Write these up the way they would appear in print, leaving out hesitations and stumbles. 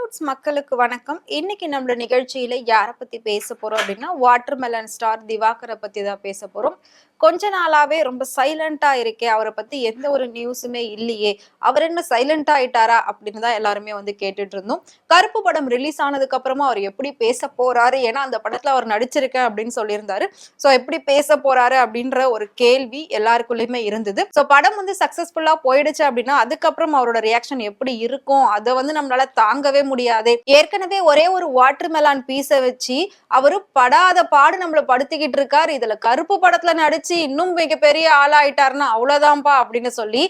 Roots மக்களுக்கு வணக்கம். இன்னைக்கு நம்மளோட நிகழ்ச்சியில யாரை பத்தி பேச போறோம் அப்படின்னா, வாட்டர்மெலன் ஸ்டார் திவாகரை பத்தி தான் பேச போறோம். கொஞ்ச நாளாவே ரொம்ப சைலண்டா இருக்கே, அவரை பத்தி எந்த ஒரு நியூஸுமே இல்லையே, அவர் என்ன சைலண்ட் ஆயிட்டாரா அப்படின்னு தான் எல்லாருமே வந்து கேட்டுட்டு இருந்தோம். கருப்பு படம் ரிலீஸ் ஆனதுக்கு அப்புறமா அவர் எப்படி பேச போறாரு, ஏன்னா அந்த படத்துல அவர் நடிச்சிருக்கேன் அப்படின்னு சொல்லியிருந்தாரு. ஸோ எப்படி பேச போறாரு அப்படின்ற ஒரு கேள்வி எல்லாருக்குள்ளயுமே இருந்தது. ஸோ படம் வந்து சக்சஸ்ஃபுல்லா போயிடுச்சு அப்படின்னா அதுக்கப்புறம் அவரோட ரியாக்ஷன் எப்படி இருக்கும், அதை வந்து நம்மளால தாங்கவே முடியாது. ஏற்கனவே ஒரே ஒரு வாட்டர் மெலான் பீஸை வச்சு அவரு படாத பாடு நம்மள படுத்திக்கிட்டு இருக்காரு. இதுல கருப்பு படத்துல நடிச்சு இன்னும் மிகப்பெரிய ஆளாயிட்டாருன்னா அவ்வளவுதான்பா அப்படின்னு சொல்லி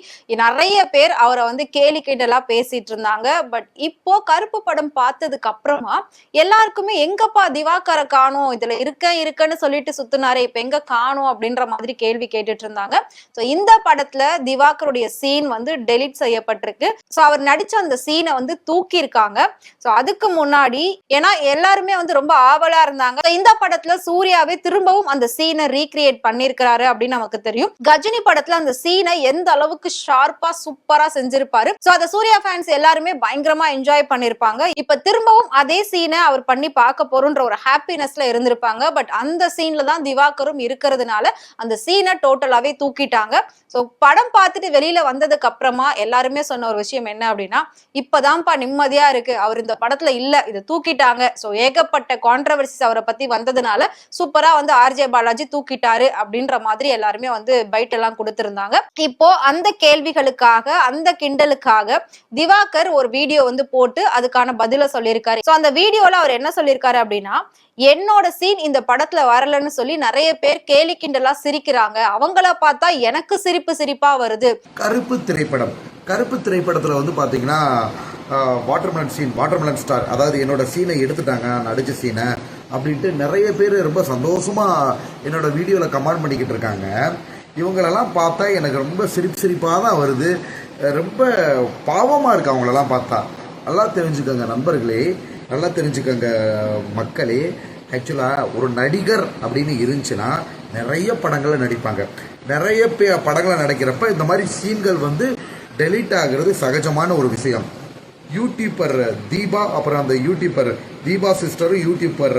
நிறைய பேர் அவரை வந்து கேலி கிண்டலா பேசிட்டு இருந்தாங்க. பட் இப்போ கருப்பு படம் பார்த்ததுக்கு அப்புறமா எல்லாருக்குமே எங்கப்பா திவாகரை காணோம், இதுல இருக்கன்னு சொல்லிட்டு சுத்தினாரே, இப்ப எங்க காணோம் அப்படின்ற மாதிரி கேள்வி கேட்டுட்டு இருந்தாங்க. சோ இந்த படத்துல திவாகருடைய சீன் வந்து டெலிட் செய்யப்பட்டிருக்கு. சோ அவர் நடிச்ச அந்த சீனை வந்து தூக்கி இருக்காங்க. சோ அதுக்கு முன்னாடி ஏன்னா எல்லாருமே வந்து ரொம்ப ஆவலா இருந்தாங்க. இந்த படத்துல சூர்யாவே திரும்பவும் அந்த சீனை ரீக்ரியேட் பண்ணிருக்காரு அப்படின்னு நமக்கு தெரியும். கஜினி படத்துல அந்த சீனை எந்த அளவுக்கு ஷார்ப்பா சூப்பரா செஞ்சிருப்பாரு. சோ அத சூர்யா ஃபேன்ஸ் எல்லாருமே பயங்கரமா என்ஜாய் பண்ணிருப்பாங்க. இப்ப திரும்பவும் அதே சீனை அவர் பண்ணி பார்க்க போறோன்ற ஒரு ஹாப்பினஸ்ல இருந்திருப்பாங்க. பட் அந்த சீன்ல தான் திவாகரும் இருக்கிறதுனால அந்த சீனை டோட்டலாவே தூக்கிட்டாங்க. சோ படம் பார்த்துட்டு வெளியில வந்ததுக்கு அப்புறமா எல்லாருமே சொன்ன ஒரு விஷயம் என்ன அப்படின்னா, இப்பதான்ப்பா நிம்மதியா இருக்கு, அவர் இந்த படத்துல இல்ல, இதை தூக்கிட்டாங்க. சோ ஏகப்பட்ட கான்ட்ரவர்சிஸ் அவரை பத்தி வந்ததுனால சூப்பரா வந்து ஆர்ஜே பாலாஜி தூக்கிட்டாரு அப்படின்ற மாதிரி எல்லாருமே வந்து பைட் எல்லாம் கொடுத்திருந்தாங்க. இப்போ அந்த கேள்விகளுக்காக அந்த கிண்டலுக்காக திவாகர் ஒரு வீடியோ வந்து போட்டு அதுக்கான பதில சொல்லியிருக்காரு. சோ அந்த வீடியோல அவர் என்ன சொல்லியிருக்காரு அப்படின்னா, என்னோட சீன் இந்த படத்துல வரலன்னு சொல்லி நிறைய பேர் கேலி கிண்டலா சிரிக்கிறாங்க, அவங்கள பார்த்தா எனக்கு சிரிப்பா வருது. கருப்பு திரைப்படத்துல வந்து பாத்தீங்கன்னா வாட்டர்மெலன் ஸ்டார், அதாவது என்னோட சீனை எடுத்துட்டாங்க, நான் நடிச்ச சீனை அப்படின்ட்டு நிறைய பேர் ரொம்ப சந்தோஷமா என்னோட வீடியோவில் கமெண்ட் பண்ணிக்கிட்டு இருக்காங்க. இவங்களெல்லாம் பார்த்தா எனக்கு ரொம்ப சிரிப்பாக தான் வருது, ரொம்ப பாவமாக இருக்கு அவங்களெல்லாம் பார்த்தா. நல்லா தெரிஞ்சுக்கோங்க நண்பர்களே, நல்லா தெரிஞ்சுக்கோங்க மக்களே. ஆக்சுவலாக ஒரு நடிகர் அப்படின்னு இருந்துச்சுன்னா நிறைய படங்களில் நடிப்பாங்க. நிறைய படங்களை நடிக்கிறப்ப இந்த மாதிரி சீன்கள் வந்து டெலீட் ஆகிறது சகஜமான ஒரு விஷயம். யூடியூபர் தீபா, அப்புறம் அந்த யூடியூபர் தீபா சிஸ்டரும் யூடியூபர்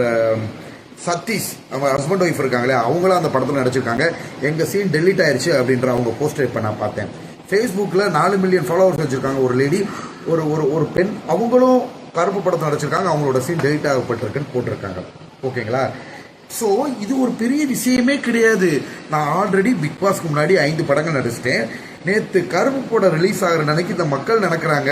சதீஷ், அவங்க ஹஸ்பண்ட் ஒய்ஃப் இருக்காங்களே, அவங்களும் அந்த படத்தில் நடிச்சிருக்காங்க. எங்கள் சீன் டெலீட் ஆயிடுச்சு அப்படின்ற அவங்க போஸ்டர் இப்போ நான் பார்த்தேன். ஃபேஸ்புக்கில் 4 மில்லியன் ஃபாலோவர்ஸ் வச்சுருக்காங்க ஒரு லேடி, ஒரு ஒரு பெண், அவங்களும் கருப்பு படத்தில் நடிச்சிருக்காங்க, அவங்களோட சீன் டெலீட் ஆகப்பட்டிருக்குன்னு போட்டிருக்காங்க. ஓகேங்களா? ஸோ இது ஒரு பெரிய விஷயமே கிடையாது. நான் ஆல்ரெடி பிக் பாஸ்க்கு முன்னாடி 5 படங்கள் நடிச்சிட்டேன். நேற்று கருப்பு படம் ரிலீஸ் ஆகிற நினைக்கி இந்த மக்கள் நினைக்கிறாங்க,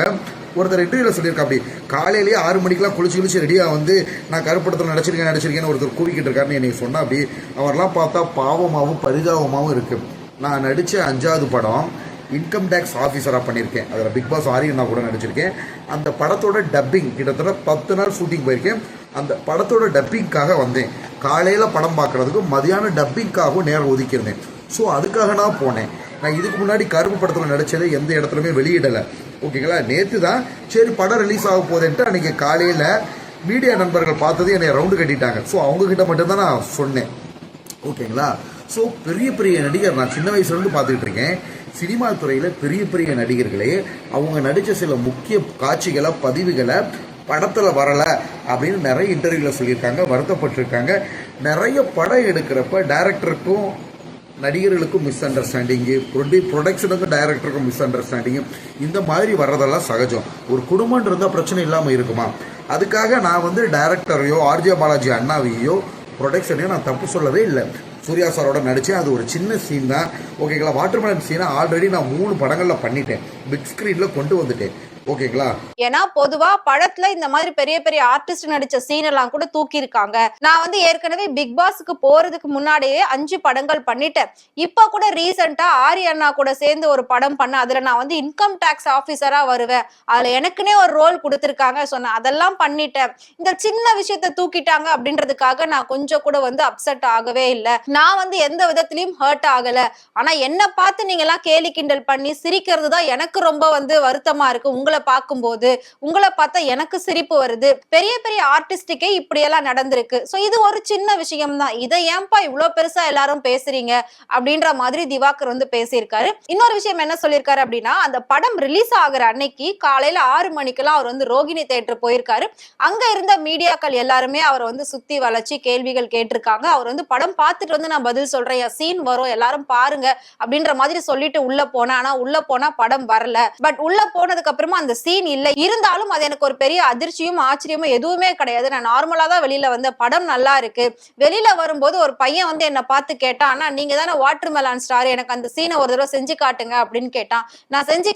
ஒருத்தர் இன்டர்வியூவில் சொல்லியிருக்கா, அப்படி காலையிலேயே 6 மணிக்கெலாம் குளிச்சு ரெடியாக வந்து நான் கருப்படத்தில் நடிச்சிருக்கேன்னு ஒருத்தர் கூவிக்கிட்டு இருக்காருன்னு எனக்கு சொன்னால், அப்படி அவரெல்லாம் பார்த்தா பாவமாகவும் பரிதாபமாகவும் இருக்குது. நான் நடித்த 5வது படம் இன்கம் டேக்ஸ் ஆஃபீஸராக பண்ணியிருக்கேன். அதில் பிக் பாஸ் ஆரியன்னா கூட நடிச்சிருக்கேன். அந்த படத்தோட டப்பிங் கிட்டத்தட்ட 10 நாள் ஷூட்டிங் போயிருக்கேன். அந்த படத்தோட டப்பிங்காக வந்தேன். காலையில் படம் பார்க்குறதுக்கும் மதியான டப்பிங்காகவும் நேரம் ஒதுக்கியிருந்தேன். ஸோ அதுக்காக நான் போனேன். நான் இதுக்கு முன்னாடி கருப்பு படத்தில் நடித்ததை எந்த இடத்துலையுமே வெளியிடலை. ஓகேங்களா? நேற்று தான் சரி படம் ரிலீஸ் ஆக போதேன்ட்டு அன்றைக்கி காலையில் மீடியா நண்பர்கள் பார்த்தது என்னை ரவுண்டு கட்டிட்டாங்க. ஸோ அவங்கக்கிட்ட மட்டும்தான் நான் சொன்னேன். ஓகேங்களா? ஸோ பெரிய நடிகர் நான் சின்ன வயசுலேருந்து பார்த்துக்கிட்டு இருக்கேன். சினிமா துறையில் பெரிய நடிகர்களே அவங்க நடித்த சில முக்கிய காட்சிகளை பதிவுகளை படத்தில் வரலை அப்படின்னு நிறைய இன்டர்வியூவில் சொல்லியிருக்காங்க, வருத்தப்பட்டிருக்காங்க. நிறைய படம் எடுக்கிறப்ப டைரக்டருக்கும் நடிகர்களுக்கும் மிஸ் அண்டர்ஸ்டாண்டிங்கு, ப்ரொடக்ஷனுக்கும் டைரக்டருக்கும் மிஸ் அண்டர்ஸ்டாண்டிங்கு, இந்த மாதிரி வர்றதெல்லாம் சகஜம். ஒரு குடும்பம் இருந்தால் பிரச்சனை இல்லாமல் இருக்குமா? அதுக்காக நான் வந்து டைரக்டரையோ ஆர்ஜே பாலாஜி அண்ணாவையோ ப்ரொடக்ஷனையோ நான் தப்பு சொல்லவே இல்லை. சூர்யா சாரோட நடித்தேன், அது ஒரு சின்ன சீன் தான். ஓகேங்களா? வாட்டர்மெலன் சீனை ஆல்ரெடி நான் 3 படங்களில் பண்ணிட்டேன், பிக் ஸ்க்ரீனில் கொண்டு வந்துட்டேன். ஓகேங்களா? ஏன்னா பொதுவா படத்துல இந்த மாதிரி பெரிய ஆர்டிஸ்ட் நடிச்ச சீன் எல்லாம் கூட தூக்கி இருக்காங்க. நான் வந்து ஏற்கனவே பிக் பாஸ்க்கு போறதுக்கு முன்னாடியே 5 படங்கள் பண்ணிட்டேன். இப்ப கூட ரீசெண்டா ஆரியண்ணா கூட சேர்ந்து ஒரு படம் பண்ண, அதுல நான் வந்து இன்கம் டாக்ஸ் ஆபீசரா வருவேன், அதுல எனக்குன்னே ஒரு ரோல் கொடுத்திருக்காங்க. சொன்ன அதெல்லாம் பண்ணிட்டேன். இந்த சின்ன விஷயத்த தூக்கிட்டாங்க அப்படின்றதுக்காக நான் கொஞ்சம் கூட வந்து அப்செட் ஆகவே இல்லை. நான் வந்து எந்த விதத்திலயும் ஹர்ட் ஆகல. ஆனா என்ன பார்த்து நீங்க எல்லாம் கேலி கிண்டல் பண்ணி சிரிக்கிறது தான் எனக்கு ரொம்ப வந்து வருத்தமா இருக்கு. உங்களை உங்களை பார்க்கும்போது. உங்களை பார்த்தா எனக்கு சிரிப்பு வருது. பெரிய பெரிய ஆர்டிஸ்டுக்கே இப்படியெல்லாம் நடந்திருக்கு. சோ இது ஒரு சின்ன விஷயம் தான். இதை ஏன்பா இவ்வளவு பெருசா எல்லாரும் பேசுறீங்க அப்படின்ற மாதிரி திவாகர் வந்து பேசியிருக்காரு. இன்னொரு விஷயம் என்ன சொல்லியிருக்காரு அப்படின்னா, அந்த படம் ரிலீஸ் ஆகுற அன்னைக்கு காலையில 6 மணிக்கெல்லாம் அவர் வந்து ரோகிணி தியேட்டர் போயிருக்காரு. அங்க இருந்த மீடியாக்கள் எல்லாருமே அவரை வந்து சுத்தி வளைச்சு கேள்விகள் கேட்டிருக்காங்க. அவர் வந்து படம் பார்த்துட்டு வந்து நான் பதில் சொல்றேன், சீன் வரும் எல்லாரும் பாருங்க அப்படின்ற மாதிரி சொல்லிட்டு உள்ள போனா. ஆனா உள்ள போனா படம் வரல. பட் உள்ள போனதுக்கு அப்புறமா அந்த சீன் இல்ல. இருந்தாலும் அது எனக்கு ஒரு பெரிய அதிர்ச்சியும் ஆச்சரியமும் எதுவுமே கிடையாது. நான் நார்மலா தான் வெளியில வந்த படம் நல்லா இருக்கு. வெளியில வரும்போது ஒரு பையன் வந்து என்ன பார்த்து கேட்டான், ஆனா நீங்க தானே வாட்டர் மெலான் ஸ்டார், எனக்கு அந்த சீனை ஒரு தடவை செஞ்சு காட்டுங்க அப்படின்னு கேட்டான். நான் செஞ்சு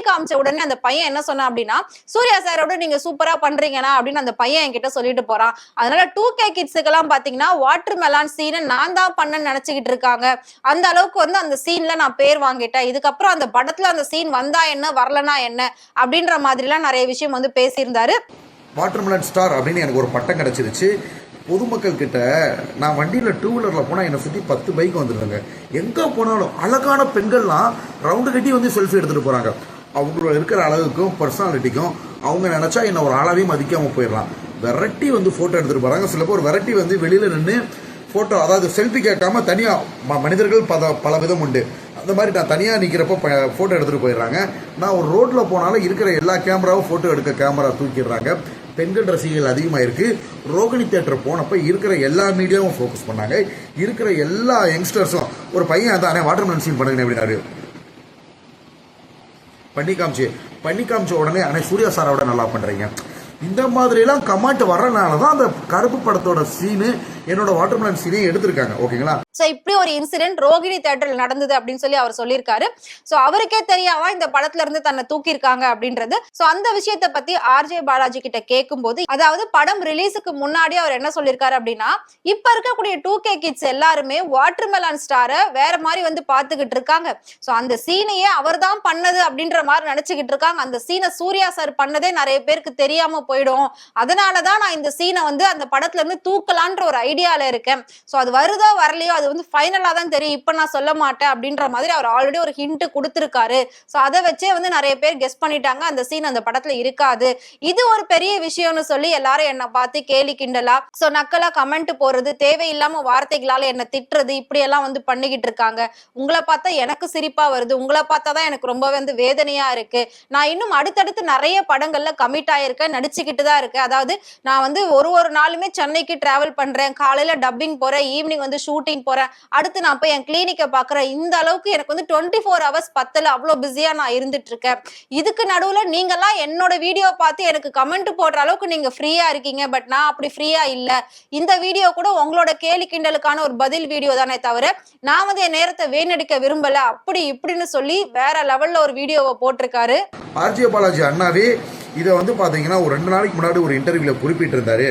காமிச்ச உடனே அந்த பையன் என்ன சொன்னான் அப்படின்னா, சூர்யா சாரோட நீங்க சூப்பரா பண்றீங்கண்ணா அப்படின்னு அந்த பையன் என்கிட்ட சொல்லிட்டு போறான். அதனால 2K கிட்ஸுக்கு எல்லாம் பாத்தீங்கன்னா வாட்டர் மெலான் சீனை நான் தான் பண்ணேன்னு நினைச்சுக்கிட்டு இருக்காங்க. அந்த அளவுக்கு வந்து அந்த சீன்ல நான் பேர் வாங்கிட்டேன். இதுக்கப்புறம் அந்த படத்துல அந்த சீன் வந்தா என்ன வரலனா என்ன அப்படின்ற மாதிரி எல்லாம் நிறைய விஷயம் வந்து பேசியிருந்தாரு. வாட்டர்மெலன் ஸ்டார் அப்படின்னு எனக்கு ஒரு பட்டம் கிடைச்சிருச்சு. பொதுமக்கள் கிட்ட நான் வண்டியில் 2 வீலரில் போனால் என்னை சுற்றி 10 பைக் வந்துருந்தாங்க. எங்கே போனாலும் அழகான பெண்கள்லாம் ரவுண்டு கட்டி வந்து செல்ஃபி எடுத்துகிட்டு போகிறாங்க. அவங்களோட இருக்கிற அழகுக்கும் பர்சனாலிட்டிக்கும் அவங்க நினச்சா என்ன ஒரு ஆளாவையும் மதிக்காமல் போயிடலாம். வெரைட்டி வந்து ஃபோட்டோ எடுத்துகிட்டு போகிறாங்க. சில பேர் வெரைட்டி வந்து வெளியில் நின்று ஃபோட்டோ, அதாவது செல்ஃபி கேட்காம தனியாக மனிதர்கள் பல விதம் உண்டு. அந்த மாதிரி நான் தனியாக நிற்கிறப்போ ஃபோட்டோ எடுத்துகிட்டு போயிடுறாங்க. நான் ஒரு ரோட்டில் போனாலும் இருக்கிற எல்லா கேமராவும் ஃபோட்டோ எடுக்க கேமரா தூக்கிடுறாங்க. பெண்கள் ரசிகர்கள் அதிகமாக இருக்குது. ரோகிணி தியேட்டர் போனப்போ இருக்கிற எல்லா மீடியாவும் ஃபோக்கஸ் பண்ணாங்க. இருக்கிற எல்லா யங்ஸ்டர்ஸும் ஒரு பையன் அதான் வாட்டர்மெலன் சீன் பண்ணுங்க அப்படின்னாரு. பண்ணி காமிச்ச உடனே அண்ணே சூர்யா சாரோட நல்லா பண்ணுறீங்க. இந்த மாதிரிலாம் கமெண்ட் வர்றதுனால தான் அந்த கருப்பு படத்தோட சீனு என்னோட வாட்டர்மெலன் சீனையும் எடுத்திருக்காங்க. ஓகேங்களா? சோ இப்படி ஒரு இன்சிடென்ட் ரோகிணி தியேட்டர்ல நடந்தது அப்படின்னு சொல்லி அவர் சொல்லியிருக்காரு. சோ அவருக்கே தெரியாம இந்த படத்துல இருந்து தன்னை தூக்கியிருக்காங்க அப்படின்றது. சோ அந்த விஷயத்தை பத்தி ஆர்ஜே பாலாஜி கிட்ட கேட்கும்போது, அதாவது படம் ரிலீஸுக்கு முன்னாடி அவர் என்ன சொல்லியிருக்காரு அப்படின்னா, இப்ப இருக்கக்கூடிய 2K கிட்ஸ் எல்லாருமே வாட்டர்மெலன் ஸ்டாரை வேற மாதிரி வந்து பாத்துக்கிட்டு இருக்காங்க. சோ அந்த சீனையே அவர் தான் பண்ணது அப்படின்ற மாதிரி நினைச்சுக்கிட்டு இருக்காங்க. அந்த சீனை சூர்யா சார் பண்ணதே நிறைய பேருக்கு தெரியாம போயிடும். அதனாலதான் நான் இந்த சீனை வந்து அந்த படத்துல இருந்து தூக்கலான்ற ஒரு ஐடியால இருக்கேன். சோ அது வருதோ வரலையோ அது வந்து ஃபைனலா தான் தெரியும். இப்ப நான் சொல்ல மாட்டேன் அப்படின்ற மாதிரி அவர் ஆல்ரெடி ஒரு ஹிண்ட் கொடுத்திருக்காரு. சோ அதை வச்சே வந்து நிறைய பேர் கெஸ் பண்ணிட்டாங்க அந்த சீன் அந்த படத்துல இருக்காது. இது ஒரு பெரிய விஷயம்னு சொல்லி எல்லாரும் என்ன பார்த்து கேலி கிண்டலா சோ நக்கலா கமெண்ட் போடுறது, தேவையில்லாம வார்த்தைகளால என்ன திட்டுறது, இப்படி எல்லாம் வந்து பண்ணிக்கிட்டு இருக்காங்க. உங்களை பார்த்தா எனக்கு சிரிப்பா வருது, உங்களை பார்த்தா தான் எனக்கு ரொம்ப வந்து வேதனையா இருக்கு. நான் இன்னும் அடுத்தடுத்து நிறைய படங்கள்ல கமிட் ஆயிருக்கேன், நடிச்சுக்கிட்டு தான் இருக்கேன். அதாவது நான் வந்து ஒரு நாளுமே சென்னைக்கு டிராவல் பண்றேன், காலையில டப்பிங் போறேன், ஈவினிங் வந்து ஷூட்டிங் போறேன், அடுத்து நான் போய் என் கிளினிக்கை பாக்குறேன். இந்த அளவுக்கு எனக்கு வந்து 24 hours பத்தல, அவ்வளவு பிஸியா நான் இருந்துட்டு இருக்கேன். இதுக்கு நடுவுல நீங்க எல்லாம் என்னோட வீடியோ பார்த்து எனக்கு கமெண்ட் போடுற அளவுக்கு நீங்க ஃப்ரீயா இருக்கீங்க. பட் நான் அப்படி ஃப்ரீயா இல்ல. இந்த வீடியோ கூட உங்களோட கேலி கிண்டலுக்கான ஒரு பதில் வீடியோ தானே தவிர நான் வந்து என் நேரத்தை வீணடிக்க விரும்பல, அப்படி இப்படின்னு சொல்லி வேற லெவல்ல ஒரு வீடியோவை போட்டிருக்காரு. ஆர்ஜே பாலாஜி அண்ணாவே இதை வந்து பாத்தீங்கன்னா ஒரு 2 நாளைக்கு முன்னாடி ஒரு இன்டர்வியூல குறிப்பிட்டு இருந்தாரு.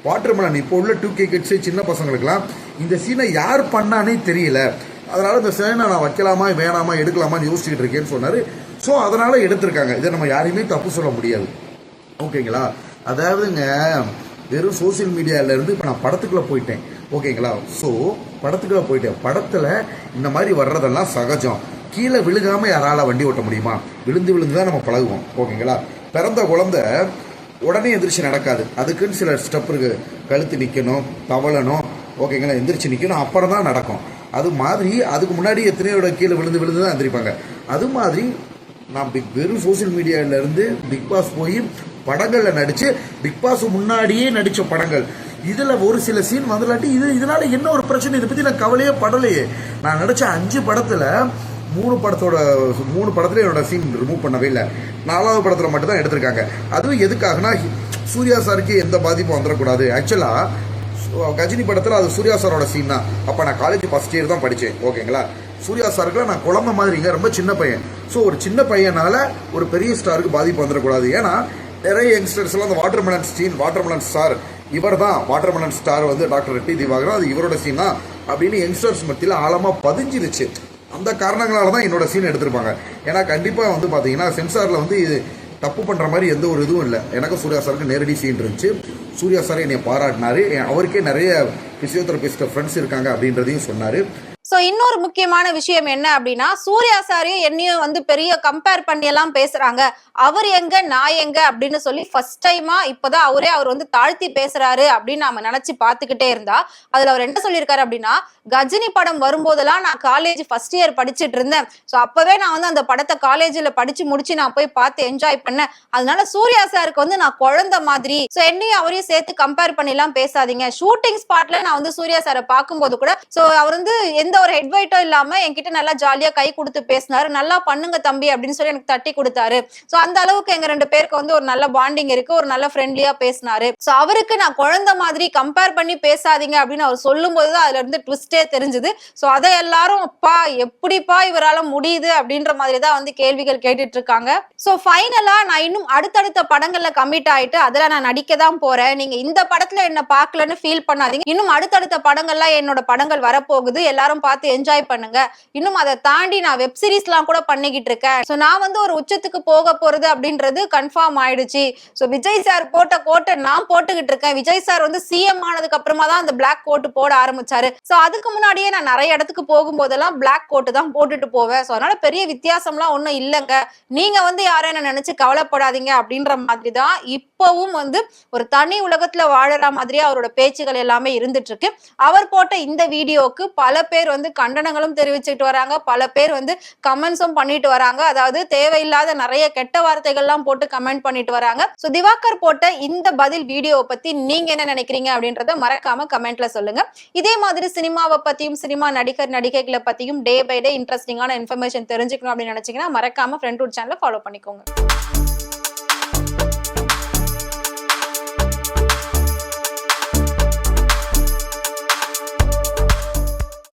வாட்டர்மெலன் இப்போ உள்ள 2K கிட்ஸ் சின்ன பசங்களுக்குலாம் இந்த சீனை யார் பண்ணானே தெரியல, அதனால இந்த சீனை நான் வைக்கலாமா வேணாமா எடுக்கலாமான்னு யோசிச்சுக்கிட்டு இருக்கேன்னு சொன்னாரு. ஸோ அதனால எடுத்திருக்காங்க. இதை நம்ம யாரையுமே தப்பு சொல்ல முடியாது. ஓகேங்களா? அதாவதுங்க வெறும் சோசியல் மீடியால இருந்து இப்போ நான் படத்துக்குள்ள போயிட்டேன். ஓகேங்களா? ஸோ படத்துக்குள்ள போயிட்டேன். படத்துல இந்த மாதிரி வர்றதெல்லாம் சகஜம். கீழே விழுகாம யாரால வண்டி ஓட்ட முடியுமா? விழுந்து தான் நம்ம பழகுவோம். ஓகேங்களா? பிறந்த குழந்தை உடனே எந்திரிச்சு நடக்காது. அதுக்குன்னு சில ஸ்டெப் இருக்கு. கழுத்து நிற்கணும், தவளணும். ஓகேங்களா? எந்திரிச்சு நிற்கணும், அப்புறம் தான் நடக்கும். அது மாதிரி அதுக்கு முன்னாடி எத்தனையோட கீழே விழுந்து தான் எந்திரிப்பாங்க. அது மாதிரி நான் வெறும் சோசியல் மீடியால இருந்து பிக் பாஸ் போய் படங்கள்ல நடிச்சு, பிக் பாஸ் முன்னாடியே நடிச்ச படங்கள் இதுல ஒரு சில சீன் வந்துலாட்டி இதனால என்ன ஒரு பிரச்சனை, இதை பத்தி நான் கவலையே படலையே. நான் நடிச்ச 5 படத்துல 3 படத்துல என்னோட சீன் ரிமூவ் பண்ணவே இல்லை. 4வது படத்துல மட்டும் தான் எடுத்திருக்காங்க. அதுவும் எதுக்காகனா சூர்யா சாருக்கு எந்த பாதிப்பும் வந்துடக்கூடாது. ஆக்சுவலா கஜினி படத்துல அது சூர்யா சாரோட சீன் தான். அப்ப நான் காலேஜ் ஃபர்ஸ்ட் இயர் தான் படிச்சேன். ஓகேங்களா? சூர்யா சாருக்கு நான் குழந்தை மாதிரிங்க, ரொம்ப சின்ன பையன். ஸோ ஒரு சின்ன பையனால ஒரு பெரிய ஸ்டாருக்கு பாதிப்பு வந்துடக்கூடாது. ஏன்னா நிறைய யங்ஸ்டர்ஸ் எல்லாம் அந்த வாட்டர்மெலன் ஸ்டார் இவர் தான், வாட்டர்மெலன் ஸ்டார் வந்து டாக்டர் ரெட்டி திவாகரன், அது இவரோட சீன் தான் அப்படின்னு யங்ஸ்டர்ஸ் மத்தியில் ஆழமா பதிஞ்சிருச்சு. அந்த காரணங்களால தான் என்னோட சீன் எடுத்திருப்பாங்க. ஏன்னா கண்டிப்பாக வந்து பார்த்தீங்கன்னா சென்சாரில் வந்து இது தப்பு பண்ணுற மாதிரி எந்த ஒரு இதுவும் இல்லை. எனக்கு சூர்யா சாருக்கு நேரடி சீன் இருந்துச்சு. சூர்யா சார் என்னை பாராட்டினாரு. அவருக்கே நிறைய ஃபிசியோதெரபிஸ்ட் ஃப்ரெண்ட்ஸ் இருக்காங்க அப்படின்றதையும் சொன்னார். சோ இன்னொரு முக்கியமான விஷயம் என்ன அப்படின்னா, சூர்யா சாரையும் என்னையும் வந்து பெரிய கம்பேர் பண்ணி எல்லாம் பேசுறாங்க. அவர் எங்க நான் எங்க அப்படின்னு சொல்லி ஃபர்ஸ்ட் டைமா இப்பதான் அவர் வந்து தாழ்த்தி பேசுறாரு அப்படின்னு நாம நினைச்சு பாத்துக்கிட்டே இருந்தா, அதுல அவர் என்ன சொல்லியிருக்காரு அப்படின்னா, கஜினி படம் வரும்போதெல்லாம் நான் காலேஜ் ஃபர்ஸ்ட் இயர் படிச்சுட்டு இருந்தேன். சோ அப்பவே நான் வந்து அந்த படத்தை காலேஜ்ல படிச்சு முடிச்சு நான் போய் பார்த்து என்ஜாய் பண்ணேன். அதனால சூர்யா சாருக்கு வந்து நான் குழந்தை மாதிரி. சோ என்னையும் அவரையும் சேர்த்து கம்பேர் பண்ணி எல்லாம் பேசாதீங்க. ஷூட்டிங் ஸ்பாட்ல நான் வந்து சூர்யா சாரை பார்க்கும்போது கூட சோ அவர் வந்து எந்த ஒரு ஹெட்வைட்டோ இல்லாம என்கிட்ட நல்லா ஜாலியா கை கொடுத்து பேசினாரு. நல்லா பண்ணுங்க தம்பி அப்படின்னு சொல்லி எனக்கு தட்டி கொடுத்தாரு. சோ அந்த அளவுக்கு எங்க 2 பேருக்கு வந்து ஒரு நல்ல பாண்டிங் இருக்கு. ஒரு நல்ல ஃப்ரெண்ட்லியா பேசினாரு. சோ அவருக்கு நான் குழந்தை மாதிரி கம்பேர் பண்ணி பேசாதீங்க அப்படின்னு அவர் சொல்லும் போதுதான் அதுல இருந்து ட்விஸ்டே தெரிஞ்சது. சோ அதை எல்லாரும் அப்பா எப்படிப்பா இவரால முடியுது அப்படின்ற மாதிரி தான் வந்து கேள்விகள் கேட்டுட்டு இருக்காங்க. சோ ஃபைனலா நான் இன்னும் அடுத்தடுத்த படங்கள்ல கமிட் ஆயிட்டு அதுல நான் நடிக்க தான் போறேன். நீங்க இந்த படத்துல என்ன பார்க்கலன்னு ஃபீல் பண்ணாதீங்க. இன்னும் அடுத்தடுத்த படங்கள்ல என்னோட படங்கள் வரப்போகுது. எல்லாரும் பார்த்து என்ஜாய் பண்ணுங்க. இன்னும் அதை தாண்டி நான் வெப் சீரிஸ்லாம் கூட பண்ணிக்கிட்டு இருக்கேன். சோ நான் வந்து ஒரு உச்சத்துக்கு போக போறது அப்படின்றது கன்ஃபார்ம் ஆயிடுச்சு. சோ விஜய் சார் போட்ட கோட்டை நான் போட்டுக்கிட்டு இருக்கேன். விஜய் சார் வந்து சிஎம் ஆனதுக்கு அப்புறமா தான் அந்த பிளாக் கோட் போட ஆரம்பிச்சாரு. சோ அதுக்கு முன்னாடியே நான் நிறைய இடத்துக்கு போகும்போதெல்லாம் பிளாக் கோட் தான் போட்டுட்டு போவேன். சோ அதனால பெரிய வித்தியாசம்லாம் ஒண்ணும் இல்லைங்க. நீங்க வந்து யாரும் என்ன நினைச்சு கவலைப்படாதீங்க அப்படின்ற மாதிரி தான் இப்பவும் வந்து ஒரு தனி உலகத்துல வாழற மாதிரியே அவரோட பேச்சுகள் எல்லாமே இருந்துட்டு இருக்கு. அவர் போட்ட இந்த வீடியோக்கு பல பேர் வந்து கண்டனங்களும் தெரிவிச்சுட்டு வராங்க. பல பேர் வந்து கமெண்ட்ஸும் பண்ணிட்டு வராங்க. அதாவது தேவையில்லாத நிறைய கெட்ட வார்த்தைகள்லாம் போட்டு கமெண்ட் பண்ணிட்டு வராங்க. சோ திவாகர் போட்ட இந்த பதில் வீடியோவை பத்தி நீங்க என்ன நினைக்கிறீங்க அப்படின்றத மறக்காம கமெண்ட்ல சொல்லுங்க. இதே மாதிரி சினிமாவை பத்தியும் சினிமா நடிகர் நடிகைகளை பத்தியும் டே பை டே இன்ட்ரெஸ்டிங்கான இன்ஃபர்மேஷன் தெரிஞ்சுக்கணும் அப்படின்னு நினைச்சீங்கன்னா மறக்காம ஃப்ரெண்ட் ரூட் சேனலை ஃபாலோ பண்ணிக்கோங்க.